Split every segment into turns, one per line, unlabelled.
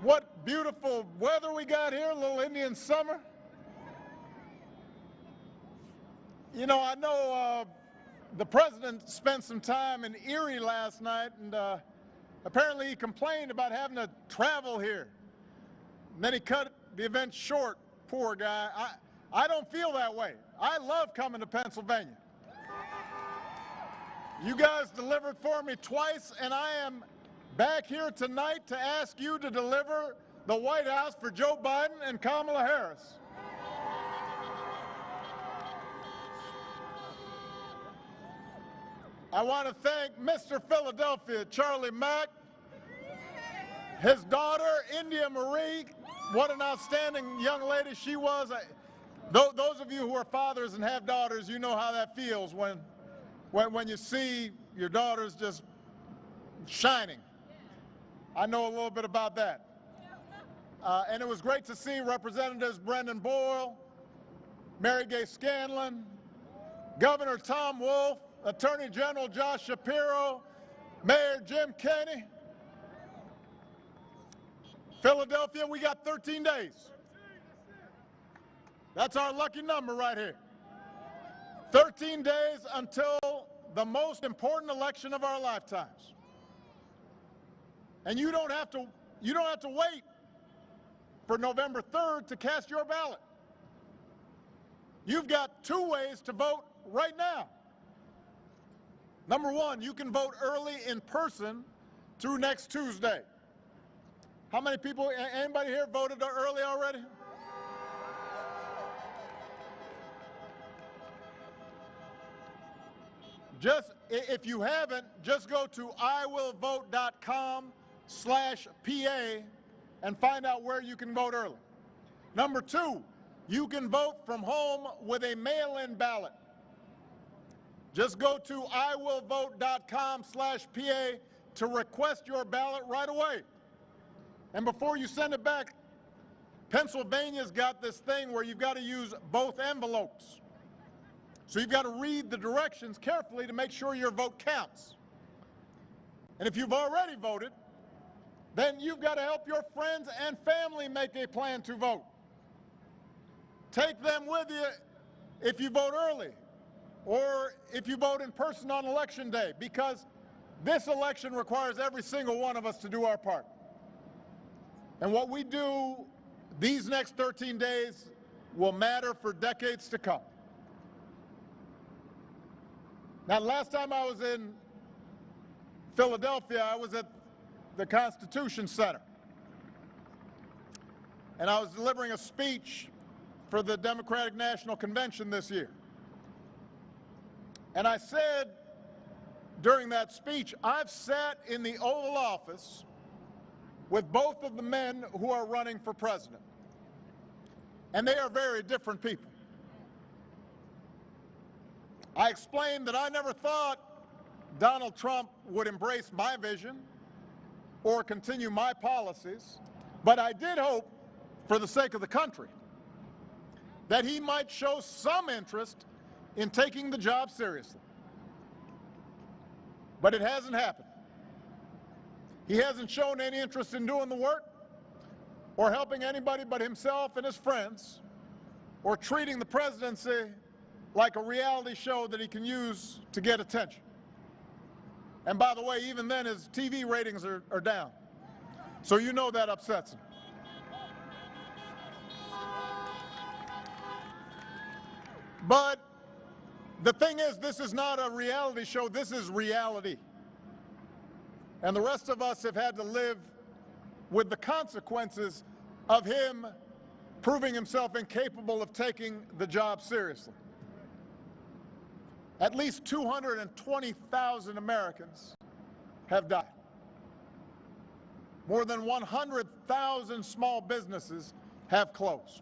What beautiful weather we got here, a little Indian summer. You know, I know the president spent some time in Erie last night, and apparently he complained about having to travel here. And then he cut the event short, poor guy. I don't feel that way. I love coming to Pennsylvania. You guys delivered for me twice, and I am back here tonight to ask you to deliver the White House for Joe Biden and Kamala Harris. I want to thank Mr. Philadelphia, Charlie Mack, his daughter, India Marie. What an outstanding young lady she was. Those of you who are fathers and have daughters, you know how that feels when you see your daughters just shining. I know a little bit about that. And it was great to see Representatives Brendan Boyle, Mary Gay Scanlon, Governor Tom Wolf, Attorney General Josh Shapiro, Mayor Jim Kenney. Philadelphia, we got 13 days. That's our lucky number right here. 13 days until the most important election of our lifetimes. And you don't have to wait for November 3rd to cast your ballot. You've got two ways to vote right now. Number one, you can vote early in person through next Tuesday. How many people, anybody here voted early already? If you haven't, just go to iwillvote.com/PA and find out where you can vote early. Number two, you can vote from home with a mail-in ballot. Just go to iwillvote.com/PA to request your ballot right away. And before you send it back, Pennsylvania's got this thing where you've got to use both envelopes. So you've got to read the directions carefully to make sure your vote counts. And if you've already voted, then you've got to help your friends and family make a plan to vote. Take them with you if you vote early or if you vote in person on Election Day, because this election requires every single one of us to do our part. And what we do these next 13 days will matter for decades to come. Now, last time I was in Philadelphia, I was at the Constitution Center. And I was delivering a speech for the Democratic National Convention this year. And I said during that speech, I've sat in the Oval Office with both of the men who are running for president. And they are very different people. I explained that I never thought Donald Trump would embrace my vision or continue my policies, but I did hope, for the sake of the country, that he might show some interest in taking the job seriously. But it hasn't happened. He hasn't shown any interest in doing the work or helping anybody but himself and his friends, or treating the presidency like a reality show that he can use to get attention. And by the way, even then his TV ratings are down. So you know that upsets him. But the thing is, this is not a reality show, this is reality. And the rest of us have had to live with the consequences of him proving himself incapable of taking the job seriously. At least 220,000 Americans have died. More than 100,000 small businesses have closed.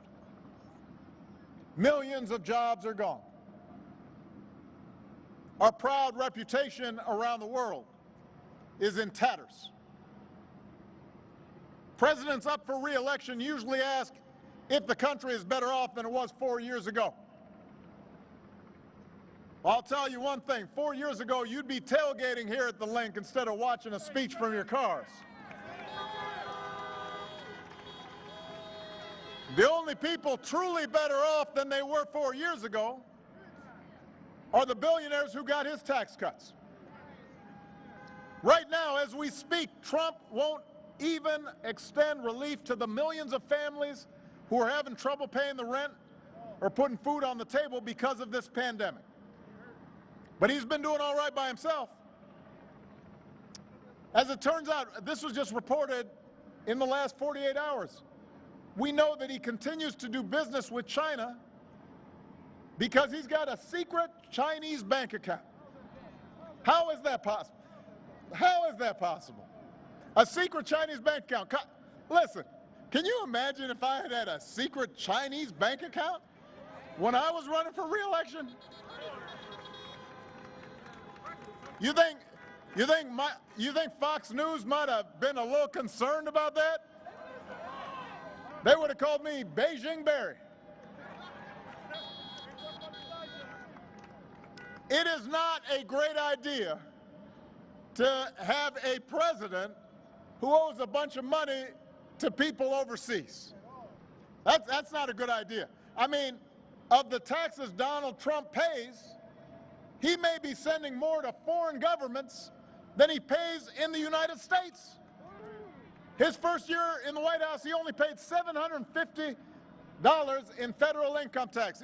Millions of jobs are gone. Our proud reputation around the world is in tatters. Presidents up for re-election usually ask if the country is better off than it was 4 years ago. I'll tell you one thing, 4 years ago you'd be tailgating here at the Link instead of watching a speech from your cars. The only people truly better off than they were 4 years ago are the billionaires who got his tax cuts. Right now, as we speak, Trump won't even extend relief to the millions of families who are having trouble paying the rent or putting food on the table because of this pandemic. But he's been doing all right by himself. As it turns out, this was just reported in the last 48 hours. We know that he continues to do business with China because he's got a secret Chinese bank account. How is that possible? How is that possible? A secret Chinese bank account. Listen, can you imagine if I had had a secret Chinese bank account when I was running for re-election? You think Fox News might have been a little concerned about that? They would have called me Beijing Barry. It is not a great idea to have a president who owes a bunch of money to people overseas. That's not a good idea. I mean, of the taxes Donald Trump pays, he may be sending more to foreign governments than he pays in the United States. His first year in the White House, he only paid $750 in federal income tax.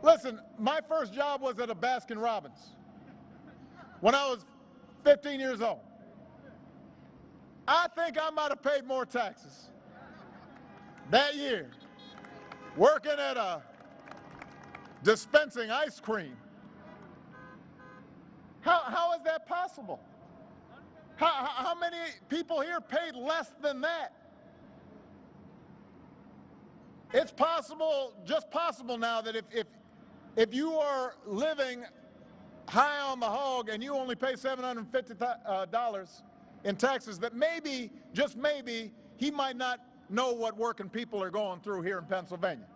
Listen, my first job was at a Baskin Robbins when I was 15 years old. I think I might have paid more taxes that year working at a dispensing ice cream. How is that possible? How many people here paid less than that? It's possible, just possible now, that if you are living high on the hog and you only pay $750 in taxes, that maybe, just maybe, he might not know what working people are going through here in Pennsylvania.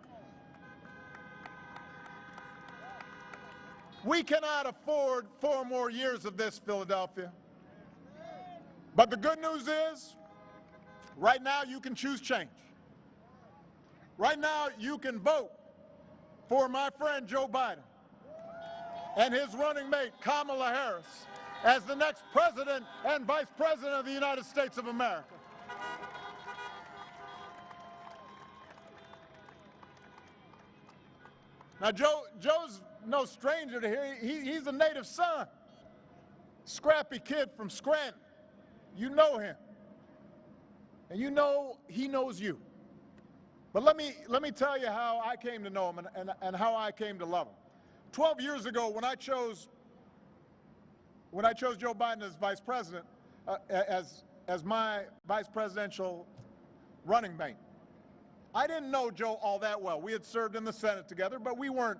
We cannot afford 4 more years of this, Philadelphia. But the good news is, right now you can choose change. Right now you can vote for my friend Joe Biden and his running mate Kamala Harris as the next president and vice president of the United States of America. Now Joe's no stranger to here. He's a native son, scrappy kid from Scranton. You know him, and you know he knows you. But let me tell you how I came to know him and how I came to love him. 12 years ago, when I chose Joe Biden as vice president, as my vice presidential running mate, I didn't know Joe all that well. We had served in the Senate together, but we weren't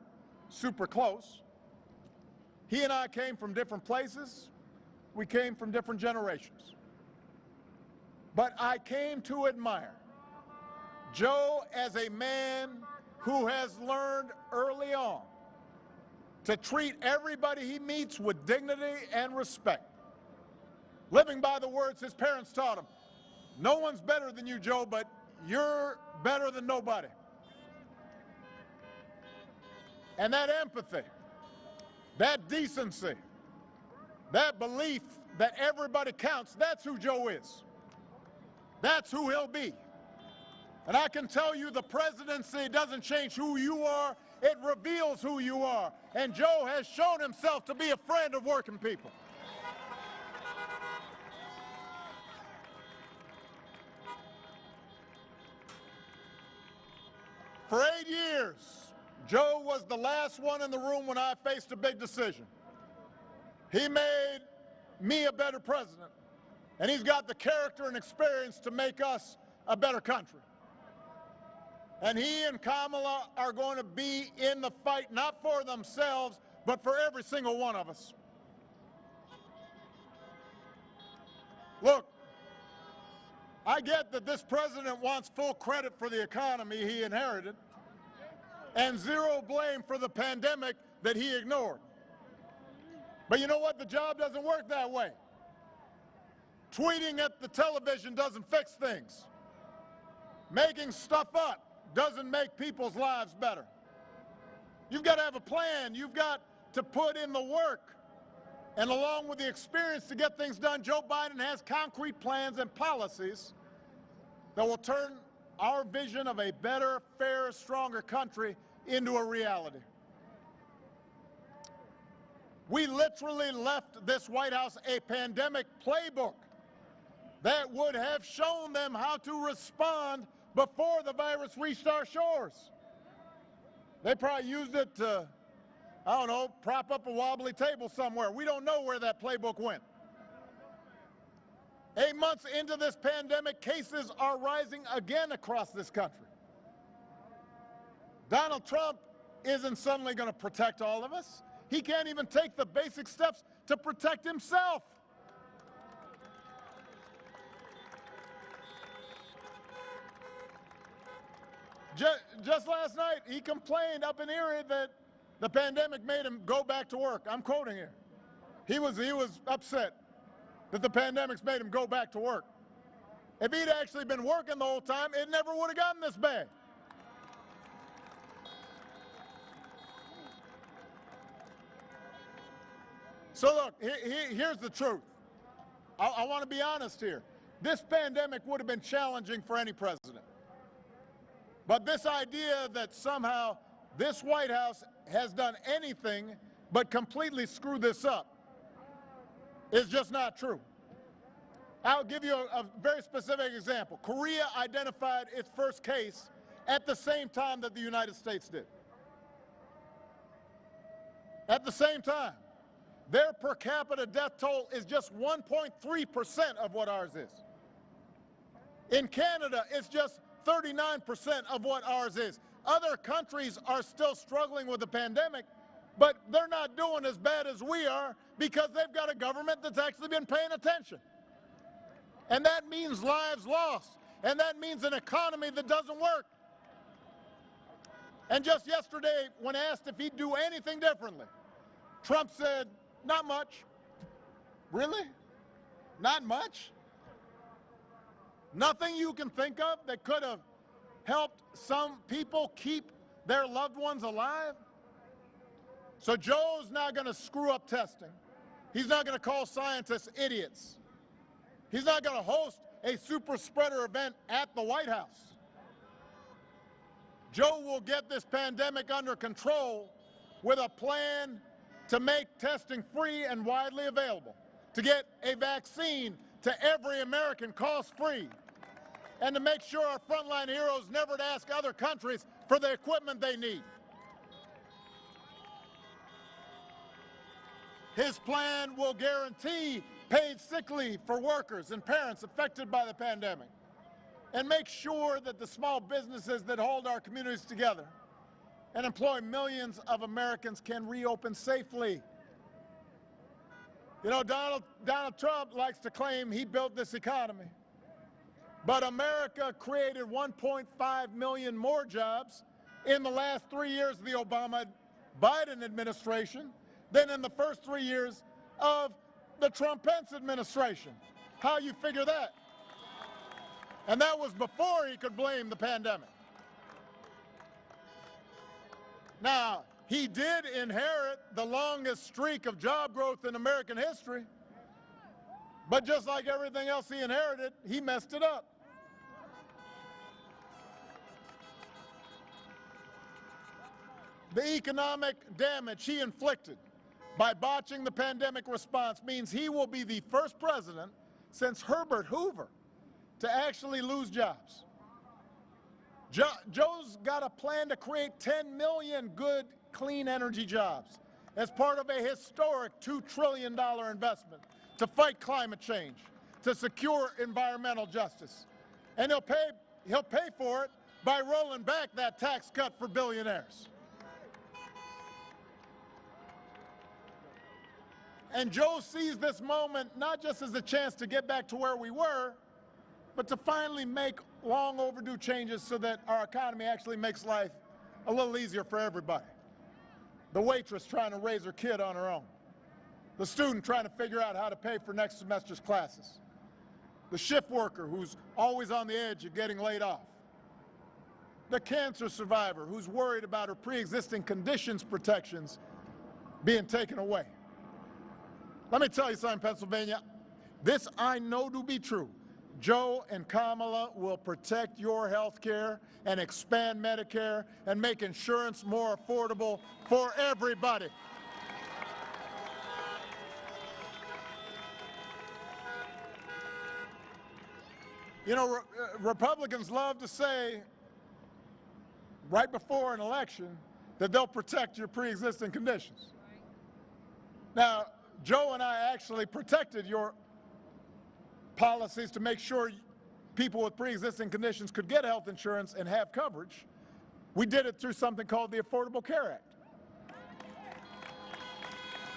super close. He and I came from different places. We came from different generations. But I came to admire Joe as a man who has learned early on to treat everybody he meets with dignity and respect. Living by the words his parents taught him. No one's better than you, Joe, but you're better than nobody. And that empathy, that decency, that belief that everybody counts, that's who Joe is. That's who he'll be. And I can tell you the presidency doesn't change who you are, it reveals who you are. And Joe has shown himself to be a friend of working people. For 8 years, Joe was the last one in the room when I faced a big decision. He made me a better president, and he's got the character and experience to make us a better country. And he and Kamala are going to be in the fight, not for themselves, but for every single one of us. Look, I get that this president wants full credit for the economy he inherited and zero blame for the pandemic that he ignored. But you know what? The job doesn't work that way. Tweeting at the television doesn't fix things. Making stuff up doesn't make people's lives better. You've got to have a plan. You've got to put in the work. And along with the experience to get things done, Joe Biden has concrete plans and policies that will turn our vision of a better, fairer, stronger country into a reality. We literally left this White House a pandemic playbook that would have shown them how to respond before the virus reached our shores. They probably used it to, I don't know, prop up a wobbly table somewhere. We don't know where that playbook went. 8 months into this pandemic, cases are rising again across this country. Donald Trump isn't suddenly going to protect all of us. He can't even take the basic steps to protect himself. Just last night, he complained up in Erie that the pandemic made him go back to work. I'm quoting here. He was upset that the pandemic's made him go back to work. If he'd actually been working the whole time, it never would have gotten this bad. So look, here's the truth. I want to be honest here. This pandemic would have been challenging for any president. But this idea that somehow this White House has done anything but completely screw this up is just not true. I'll give you a very specific example. Korea identified its first case at the same time that the United States did. At the same time. Their per capita death toll is just 1.3% of what ours is. In Canada, it's just 39% of what ours is. Other countries are still struggling with the pandemic, but they're not doing as bad as we are because they've got a government that's actually been paying attention. And that means lives lost, and that means an economy that doesn't work. And just yesterday, when asked if he'd do anything differently, Trump said, "Not much." Really? Not much? Nothing you can think of that could have helped some people keep their loved ones alive? So Joe's not going to screw up testing. He's not going to call scientists idiots. He's not going to host a super spreader event at the White House. Joe will get this pandemic under control with a plan to make testing free and widely available, to get a vaccine to every American cost-free, and to make sure our frontline heroes never to ask other countries for the equipment they need. His plan will guarantee paid sick leave for workers and parents affected by the pandemic, and make sure that the small businesses that hold our communities together and employ millions of Americans can reopen safely. You know, Donald Trump likes to claim he built this economy, but America created 1.5 million more jobs in the last 3 years of the Obama-Biden administration than in the first 3 years of the Trump-Pence administration. How you figure that? And that was before he could blame the pandemic. Now, he did inherit the longest streak of job growth in American history, but just like everything else he inherited, he messed it up. The economic damage he inflicted by botching the pandemic response means he will be the first president since Herbert Hoover to actually lose jobs. Joe's got a plan to create 10 million good, clean energy jobs as part of a historic $2 trillion investment to fight climate change, to secure environmental justice. And he'll pay for it by rolling back that tax cut for billionaires. And Joe sees this moment not just as a chance to get back to where we were, but to finally make long overdue changes so that our economy actually makes life a little easier for everybody. The waitress trying to raise her kid on her own. The student trying to figure out how to pay for next semester's classes. The shift worker who's always on the edge of getting laid off. the cancer survivor who's worried about her pre-existing conditions protections being taken away. Let me tell you something, Pennsylvania. This I know to be true. Joe and Kamala will protect your health care and expand Medicare and make insurance more affordable for everybody. You know, Republicans love to say right before an election that they'll protect your pre-existing conditions. Now, Joe and I actually protected your policies to make sure people with pre-existing conditions could get health insurance and have coverage. We did it through something called the Affordable Care Act,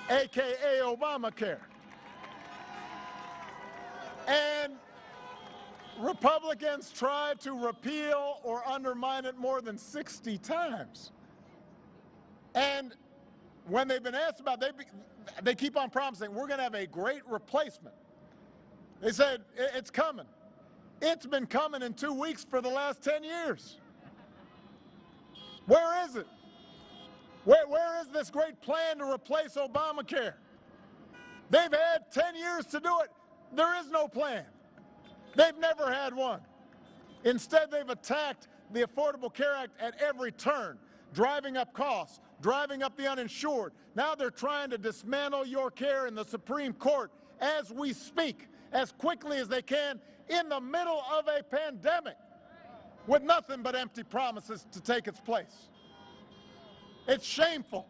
AKA Obamacare. And Republicans tried to repeal or undermine it more than 60 times. And when they've been asked about it, they keep on promising, we're going to have a great replacement. They said, it's coming. It's been coming in 2 weeks for the last 10 years. Where is it? Where is this great plan to replace Obamacare? They've had 10 years to do it. There is no plan. They've never had one. Instead, they've attacked the Affordable Care Act at every turn, driving up costs, driving up the uninsured. Now they're trying to dismantle your care in the Supreme Court as we speak, as quickly as they can, in the middle of a pandemic, with nothing but empty promises to take its place. It's shameful.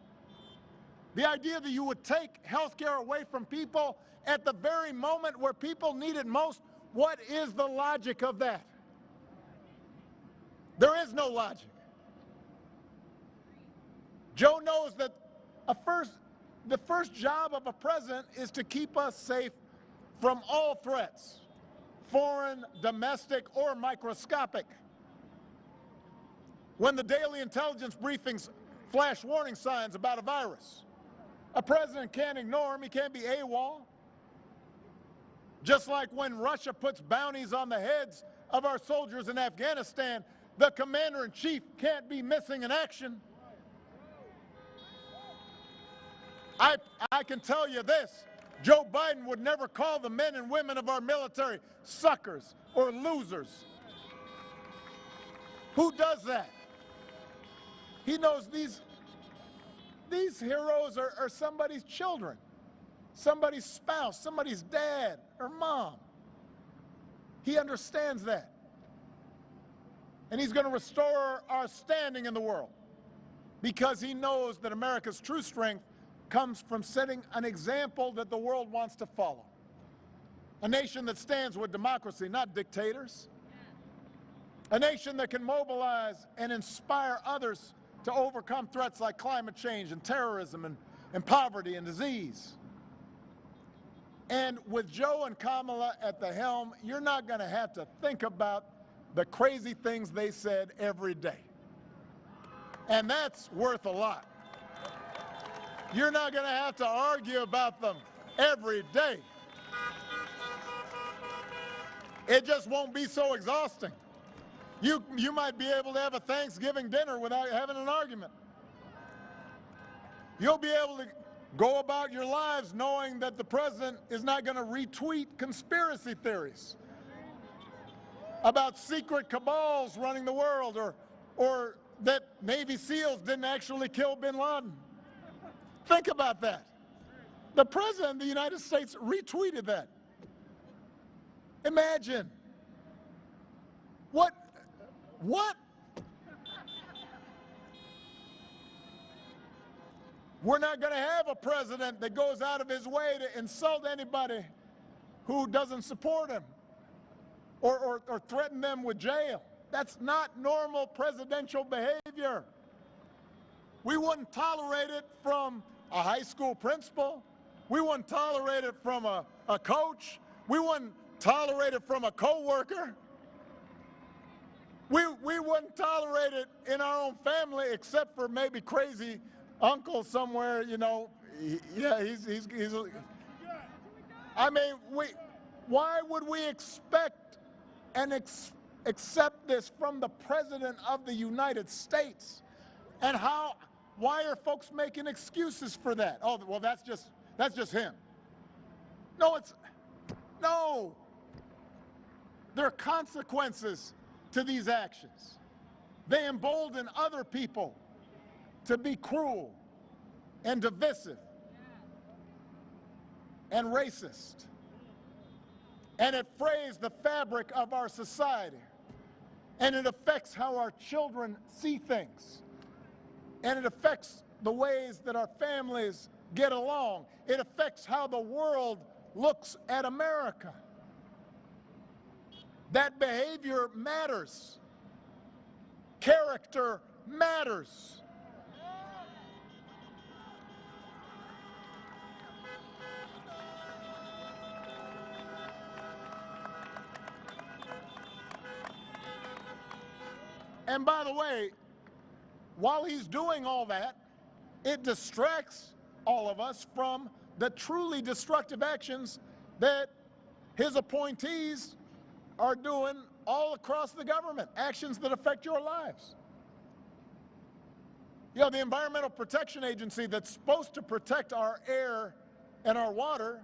The idea that you would take health care away from people at the very moment where people need it most, what is the logic of that? There is no logic. Joe knows that the first job of a president is to keep us safe from all threats, foreign, domestic, or microscopic. When the daily intelligence briefings flash warning signs about a virus, a president can't ignore them. He can't be AWOL. Just like when Russia puts bounties on the heads of our soldiers in Afghanistan, the commander-in-chief can't be missing in action. I can tell you this, Joe Biden would never call the men and women of our military suckers or losers. Who does that? He knows these heroes are somebody's children, somebody's spouse, somebody's dad or mom. He understands that. And he's going to restore our standing in the world because he knows that America's true strength comes from setting an example that the world wants to follow. A nation that stands with democracy, not dictators. A nation that can mobilize and inspire others to overcome threats like climate change and terrorism and poverty and disease. And with Joe and Kamala at the helm, you're not going to have to think about the crazy things they said every day. And that's worth a lot. You're not going to have to argue about them every day. It just won't be so exhausting. You might be able to have a Thanksgiving dinner without having an argument. You'll be able to go about your lives knowing that the president is not going to retweet conspiracy theories about secret cabals running the world or that Navy SEALs didn't actually kill bin Laden. Think about that. The president of the United States retweeted that. Imagine. What? We're not going to have a president that goes out of his way to insult anybody who doesn't support him or threaten them with jail. That's not normal presidential behavior. We wouldn't tolerate it from a high school principal. We wouldn't tolerate it from a coach. We wouldn't tolerate it from a coworker. We wouldn't tolerate it in our own family except for maybe crazy uncle somewhere, you know. Yeah, he's I mean, why would we expect accept this from the President of the United States. And why are folks making excuses for that? Oh, well, that's just him. No. There are consequences to these actions. They embolden other people to be cruel and divisive and racist. And it frays the fabric of our society. And it affects how our children see things. And it affects the ways that our families get along. It affects how the world looks at America. That behavior matters. Character matters. And by the way, while he's doing all that, it distracts all of us from the truly destructive actions that his appointees are doing all across the government, actions that affect your lives. You know, the Environmental Protection Agency that's supposed to protect our air and our water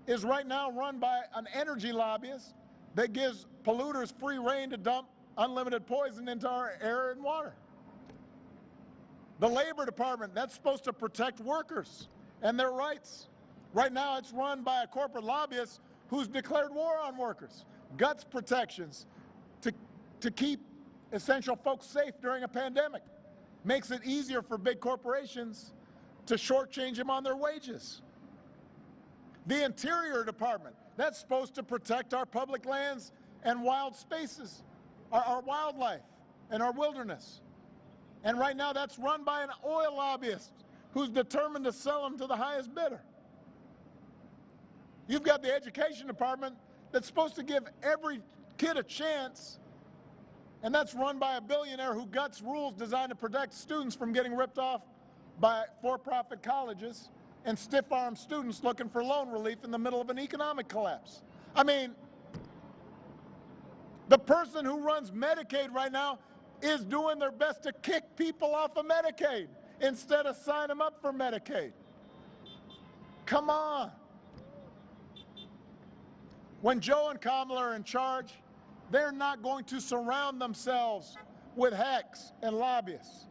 is right now run by an energy lobbyist that gives polluters free rein to dump unlimited poison into our air and water. The Labor Department, that's supposed to protect workers and their rights. Right now it's run by a corporate lobbyist who's declared war on workers. Guts protections to keep essential folks safe during a pandemic. Makes it easier for big corporations to shortchange them on their wages. The Interior Department, that's supposed to protect our public lands and wild spaces, our wildlife and our wilderness. And right now that's run by an oil lobbyist who's determined to sell them to the highest bidder. You've got the Education Department that's supposed to give every kid a chance, and that's run by a billionaire who guts rules designed to protect students from getting ripped off by for-profit colleges and stiff-arm students looking for loan relief in the middle of an economic collapse. I mean, the person who runs Medicaid right now is doing their best to kick people off of Medicaid instead of sign them up for Medicaid. Come on. When Joe and Kamala are in charge, they're not going to surround themselves with hacks and lobbyists,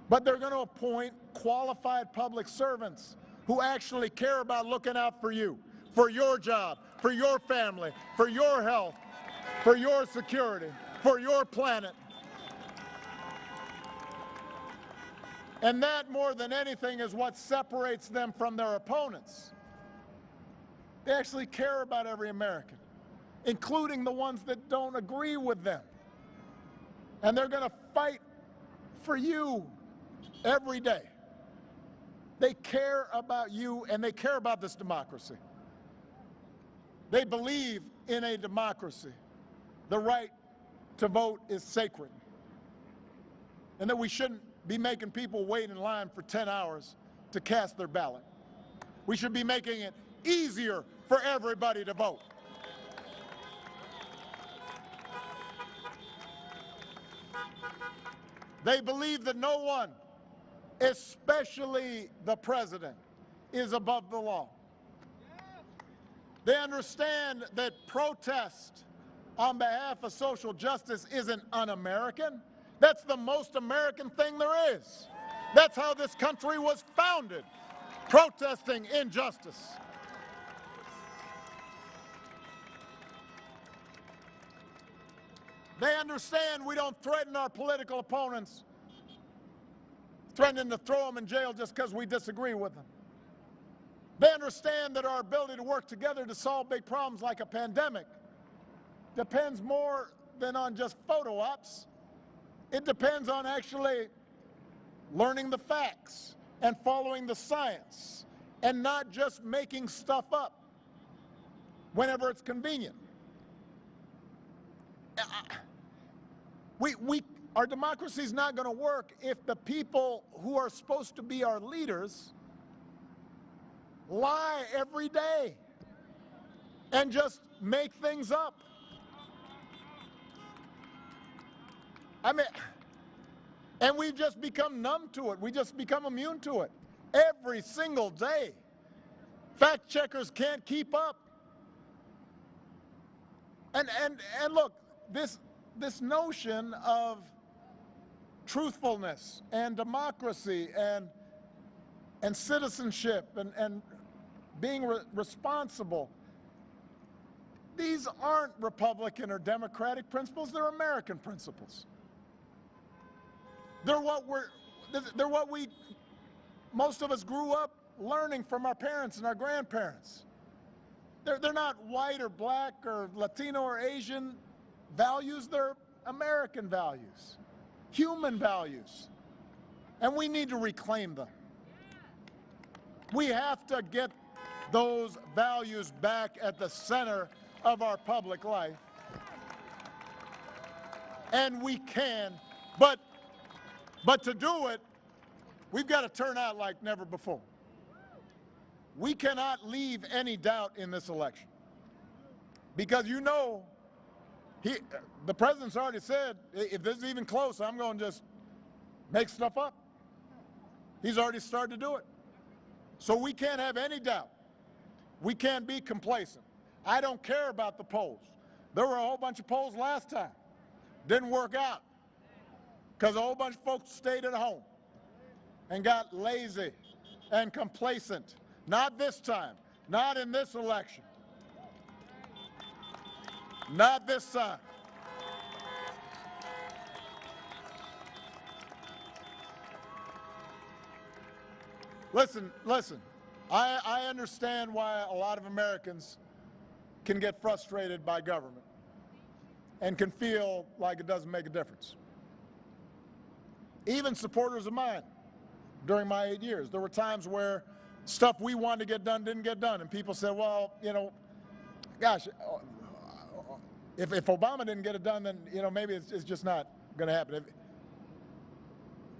but they're going to appoint qualified public servants who actually care about looking out for you, for your job, for your family, for your health, for your security, for your planet. And that, more than anything, is what separates them from their opponents. They actually care about every American, including the ones that don't agree with them. And they're going to fight for you every day. They care about you, and they care about this democracy. They believe in a democracy. The right to vote is sacred, and that we shouldn't be making people wait in line for 10 hours to cast their ballot. We should be making it easier for everybody to vote. They believe that no one, especially the president, is above the law. They understand that protest on behalf of social justice isn't un-American. That's the most American thing there is. That's how this country was founded, protesting injustice. They understand we don't threaten our political opponents, threatening to throw them in jail just because we disagree with them. They understand that our ability to work together to solve big problems like a pandemic depends more than on just photo ops. It depends on actually learning the facts and following the science and not just making stuff up whenever it's convenient. Our democracy is not going to work if the people who are supposed to be our leaders lie every day and just make things up. I mean, and we've just become numb to it. We just become immune to it. Every single day. Fact checkers can't keep up. And look, this notion of truthfulness and democracy and citizenship and being responsible, these aren't Republican or Democratic principles, they're American principles. They're what most of us grew up learning from our parents and our grandparents. They're not white or black or Latino or Asian values, they're American values, human values. And we need to reclaim them. We have to get those values back at the center of our public life. And we can, but to do it, we've got to turn out like never before. We cannot leave any doubt in this election. Because you know, the president's already said, if this is even close, I'm going to just make stuff up. He's already started to do it. So we can't have any doubt. We can't be complacent. I don't care about the polls. There were a whole bunch of polls last time. Didn't work out because a whole bunch of folks stayed at home and got lazy and complacent. Not this time. Not in this election. Not this time. Listen. I understand why a lot of Americans can get frustrated by government and can feel like it doesn't make a difference. Even supporters of mine, during my 8 years, there were times where stuff we wanted to get done didn't get done, and people said, well, you know, gosh, if Obama didn't get it done, then, you know, maybe it's just not going to happen.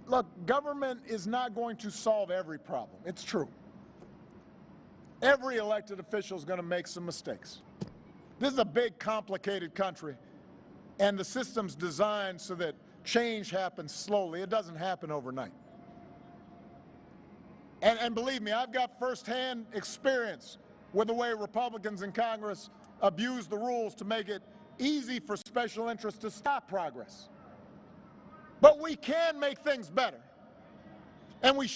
Look, government is not going to solve every problem. It's true. Every elected official is going to make some mistakes. This is a big, complicated country, and the system's designed so that change happens slowly. It doesn't happen overnight. And believe me, I've got firsthand experience with the way Republicans in Congress abuse the rules to make it easy for special interests to stop progress. But we can make things better. And we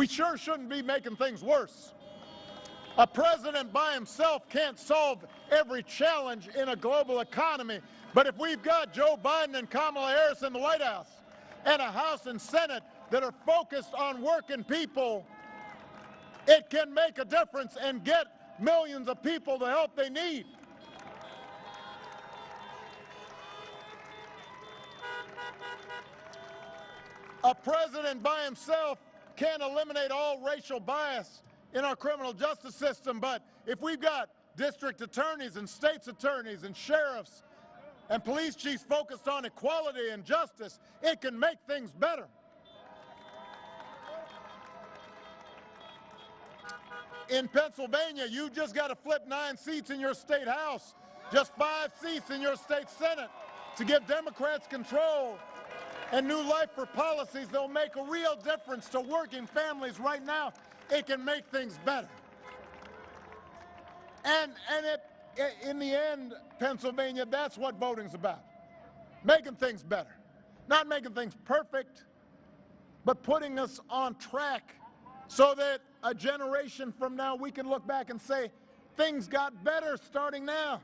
sure shouldn't be making things worse. A president by himself can't solve every challenge in a global economy. But if we've got Joe Biden and Kamala Harris in the White House and a House and Senate that are focused on working people, it can make a difference and get millions of people the help they need. A president by himself can't eliminate all racial bias in our criminal justice system, but if we've got district attorneys and state's attorneys and sheriffs and police chiefs focused on equality and justice, it can make things better. In Pennsylvania, you just got to flip 9 seats in your state house, just 5 seats in your state senate to give Democrats control and new life for policies that will make a real difference to working families right now. It can make things better. And in the end, Pennsylvania, that's what voting's about. Making things better. Not making things perfect, but putting us on track so that a generation from now we can look back and say, things got better starting now.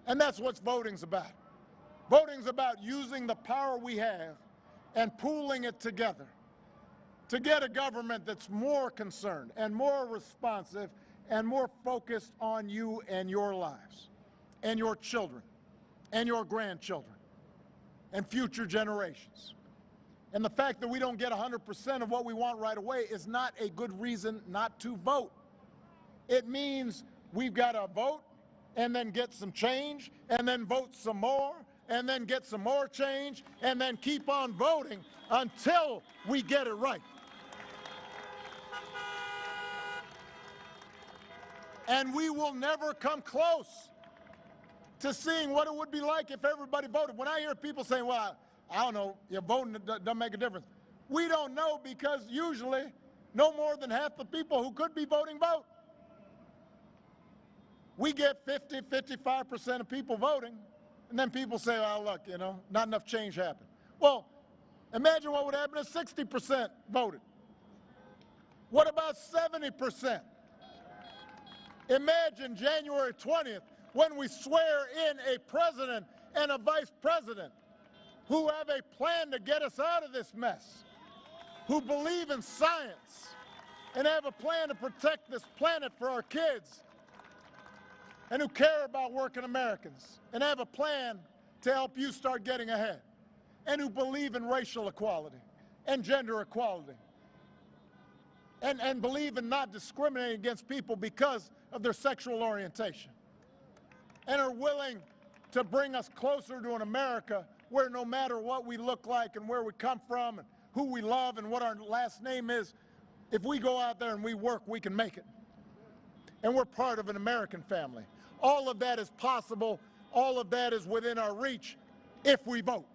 And that's what voting's about. Voting's about using the power we have and pooling it together to get a government that's more concerned and more responsive and more focused on you and your lives and your children and your grandchildren and future generations. And the fact that we don't get 100% of what we want right away is not a good reason not to vote. It means we've got to vote and then get some change and then vote some more and then get some more change and then keep on voting until we get it right. And we will never come close to seeing what it would be like if everybody voted. When I hear people saying, well, I don't know, your voting doesn't make a difference. We don't know because usually no more than half the people who could be voting vote. We get 50, 55% of people voting, and then people say, oh, look, you know, not enough change happened. Well, imagine what would happen if 60% voted. What about 70%? Imagine January 20th when we swear in a president and a vice president who have a plan to get us out of this mess, who believe in science and have a plan to protect this planet for our kids, and who care about working Americans and have a plan to help you start getting ahead, and who believe in racial equality and gender equality and believe in not discriminating against people because of their sexual orientation, and are willing to bring us closer to an America where no matter what we look like and where we come from and who we love and what our last name is, if we go out there and we work, we can make it. And we're part of an American family. All of that is possible. All of that is within our reach if we vote.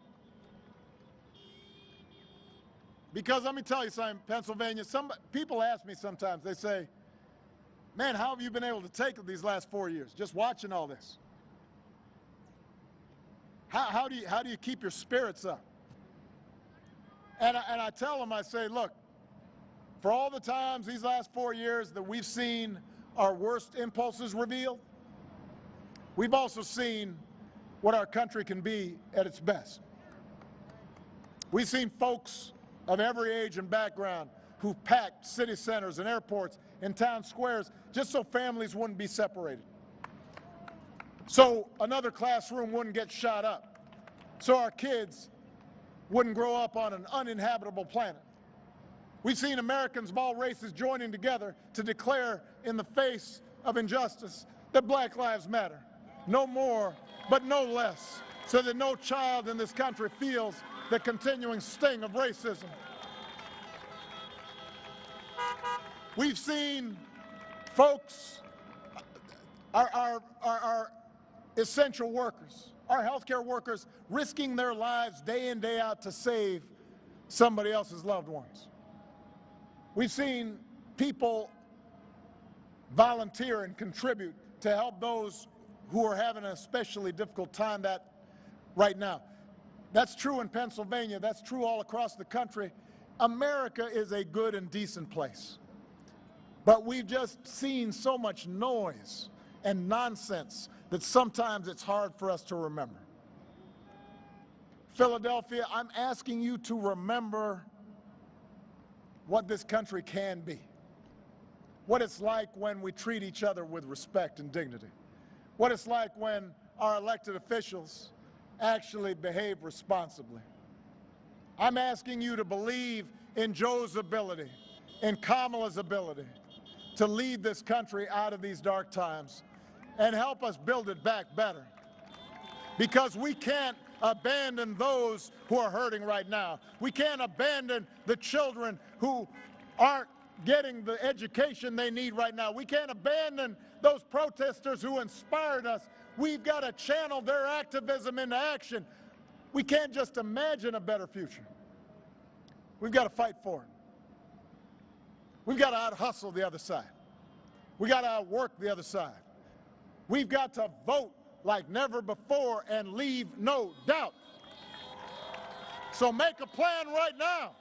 Because let me tell you something, Pennsylvania, some people ask me sometimes, they say, man, how have you been able to take it these last 4 years, just watching all this? How do you keep your spirits up? And I tell them, I say, look, for all the times these last 4 years that we've seen our worst impulses revealed, we've also seen what our country can be at its best. We've seen folks of every age and background who've packed city centers and airports and town squares just so families wouldn't be separated, so another classroom wouldn't get shot up, so our kids wouldn't grow up on an uninhabitable planet. We've seen Americans of all races joining together to declare in the face of injustice that Black Lives Matter, no more but no less, so that no child in this country feels the continuing sting of racism. We've seen folks, our essential workers, our healthcare workers, risking their lives day in, day out to save somebody else's loved ones. We've seen people volunteer and contribute to help those who are having an especially difficult time right now. That's true in Pennsylvania. That's true all across the country. America is a good and decent place. But we've just seen so much noise and nonsense that sometimes it's hard for us to remember. Philadelphia, I'm asking you to remember what this country can be, what it's like when we treat each other with respect and dignity, what it's like when our elected officials actually behave responsibly. I'm asking you to believe in Joe's ability, in Kamala's ability to lead this country out of these dark times and help us build it back better. Because we can't abandon those who are hurting right now. We can't abandon the children who aren't getting the education they need right now. We can't abandon those protesters who inspired us. We've got to channel their activism into action. We can't just imagine a better future. We've got to fight for it. We've got to out-hustle the other side. We've got to outwork the other side. We've got to vote like never before and leave no doubt. So make a plan right now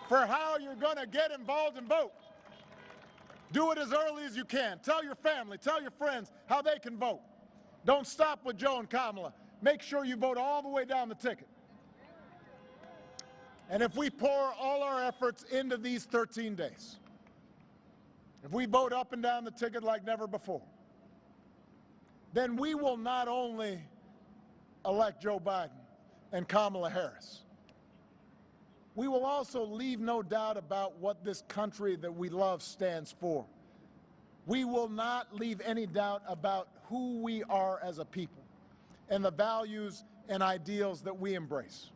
for how you're going to get involved and vote. Do it as early as you can. Tell your family, tell your friends how they can vote. Don't stop with Joe and Kamala. Make sure you vote all the way down the ticket. And if we pour all our efforts into these 13 days, if we vote up and down the ticket like never before, then we will not only elect Joe Biden and Kamala Harris, we will also leave no doubt about what this country that we love stands for. We will not leave any doubt about who we are as a people and the values and ideals that we embrace.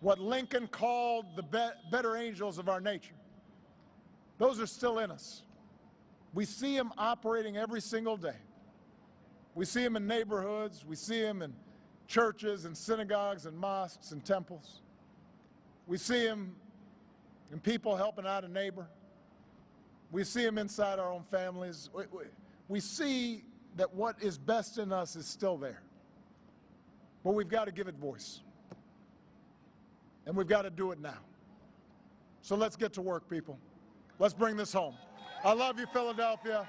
What Lincoln called the better angels of our nature, those are still in us. We see them operating every single day. We see them in neighborhoods. We see them in churches and synagogues and mosques and temples. We see him in people helping out a neighbor. We see him inside our own families. We see that what is best in us is still there. But we've got to give it voice. And we've got to do it now. So let's get to work, people. Let's bring this home. I love you, Philadelphia.